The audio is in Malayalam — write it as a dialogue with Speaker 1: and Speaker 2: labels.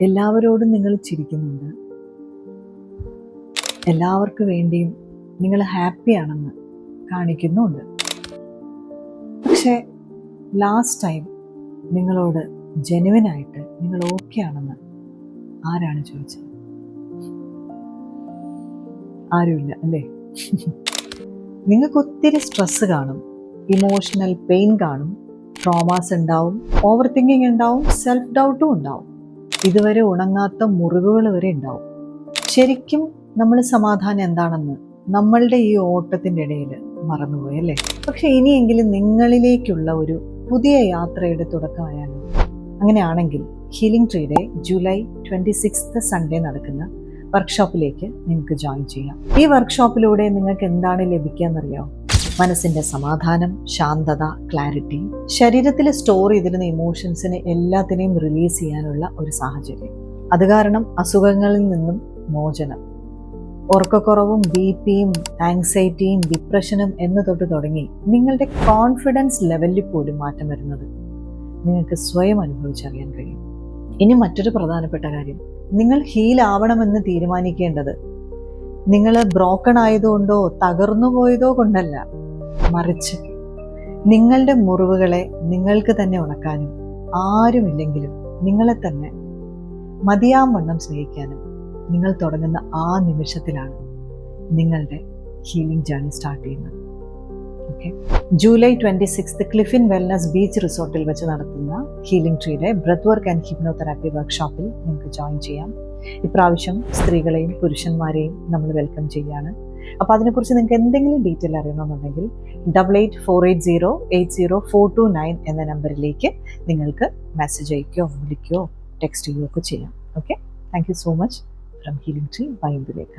Speaker 1: എല്ലാവരോടും നിങ്ങൾ ചിരിക്കുന്നുണ്ട്. എല്ലാവർക്കും വേണ്ടിയും നിങ്ങൾ ഹാപ്പിയാണെന്ന് കാണിക്കുന്നുമുണ്ട്. പക്ഷേ ലാസ്റ്റ് ടൈം നിങ്ങളോട് ജെനുവിനായിട്ട് നിങ്ങൾ ഓക്കെ ആണെന്ന് ആരാണ് ചോദിച്ചത്? ആരുമില്ല അല്ലേ? നിങ്ങൾക്ക് ഒത്തിരി സ്ട്രെസ് കാണും, ഇമോഷണൽ പെയിൻ കാണും, ട്രോമാസ് ഉണ്ടാവും, ഓവർ തിങ്കിങ് ഉണ്ടാവും, സെൽഫ് ഡൗട്ടും ഉണ്ടാവും, ഇതുവരെ ഉണങ്ങാത്ത മുറിവുകൾ വരെ ഉണ്ടാവും. ശരിക്കും നമ്മൾ സമാധാനം എന്താണെന്ന് നമ്മളുടെ ഈ ഓട്ടത്തിൻ്റെ ഇടയിൽ മറന്നുപോയി അല്ലേ? പക്ഷെ ഇനിയെങ്കിലും നിങ്ങളിലേക്കുള്ള ഒരു പുതിയ യാത്രയുടെ തുടക്കമായാലും. അങ്ങനെയാണെങ്കിൽ ഹീലിംഗ് ട്രീയുടെ ജൂലൈ 26 സൺഡേ നടക്കുന്ന വർക്ക്ഷോപ്പിലേക്ക് നിങ്ങൾക്ക് ജോയിൻ ചെയ്യാം. ഈ വർക്ക്ഷോപ്പിലൂടെ നിങ്ങൾക്ക് എന്താണ് ലഭിക്കുക എന്നറിയാമോ? മനസ്സിൻ്റെ സമാധാനം, ശാന്തത, ക്ലാരിറ്റി, ശരീരത്തിൽ സ്റ്റോർ ചെയ്തിരുന്ന ഇമോഷൻസിനെ എല്ലാത്തിനെയും റിലീസ് ചെയ്യാനുള്ള ഒരു സാഹചര്യം. അത് കാരണം അസുഖങ്ങളിൽ നിന്നും മോചനം, ഉറക്കക്കുറവും BP-യും ആങ്സൈറ്റിയും ഡിപ്രഷനും എന്ന് തൊട്ട് തുടങ്ങി നിങ്ങളുടെ കോൺഫിഡൻസ് ലെവലിൽ പോലും മാറ്റം വരുന്നത് നിങ്ങൾക്ക് സ്വയം അനുഭവിച്ചറിയാൻ കഴിയും. ഇനി മറ്റൊരു പ്രധാനപ്പെട്ട കാര്യം, നിങ്ങൾ ഹീൽ ആവണമെന്ന് തീരുമാനിക്കേണ്ടത് നിങ്ങൾ ബ്രോക്കൺ ആയതുകൊണ്ടോ തകർന്നു പോയതോ കൊണ്ടല്ല, മറിച്ച് നിങ്ങളുടെ മുറിവുകളെ നിങ്ങൾക്ക് തന്നെ ഉണക്കാനും ആരുമില്ലെങ്കിലും നിങ്ങളെ തന്നെ മതിയാവണ്ണം സ്നേഹിക്കാനും നിങ്ങൾ തുടങ്ങുന്ന ആ നിമിഷത്തിലാണ് നിങ്ങളുടെ ഹീലിംഗ് ജേർണി സ്റ്റാർട്ട് ചെയ്യുന്നത്. Okay, July 26 Cliffin wellness beach റിസോർട്ടിൽ വെച്ച് നടത്തുന്ന ഹീലിംഗ് ട്രീയുടെ ബ്രെത്ത് വർക്ക് ആൻഡ് ഹിപ്നോതെറാപ്പി വർക്ക്ഷോപ്പിൽ നിങ്ങൾക്ക് ജോയിൻ ചെയ്യാം. ഇപ്രാവശ്യം സ്ത്രീകളെയും പുരുഷന്മാരെയും നമ്മൾ വെൽക്കം ചെയ്യുകയാണ്. അപ്പോൾ അതിനെക്കുറിച്ച് നിങ്ങൾക്ക് എന്തെങ്കിലും ഡീറ്റെയിൽ അറിയണമെന്നുണ്ടെങ്കിൽ 8848080429 എന്ന നമ്പറിലേക്ക് നിങ്ങൾക്ക് മെസ്സേജ് അയക്കുകയോ വിളിക്കുകയോ ടെക്സ്റ്റ് ചെയ്യുകയോ ഒക്കെ ചെയ്യാം. Okay, thank you so much from healing tree by Indulekha.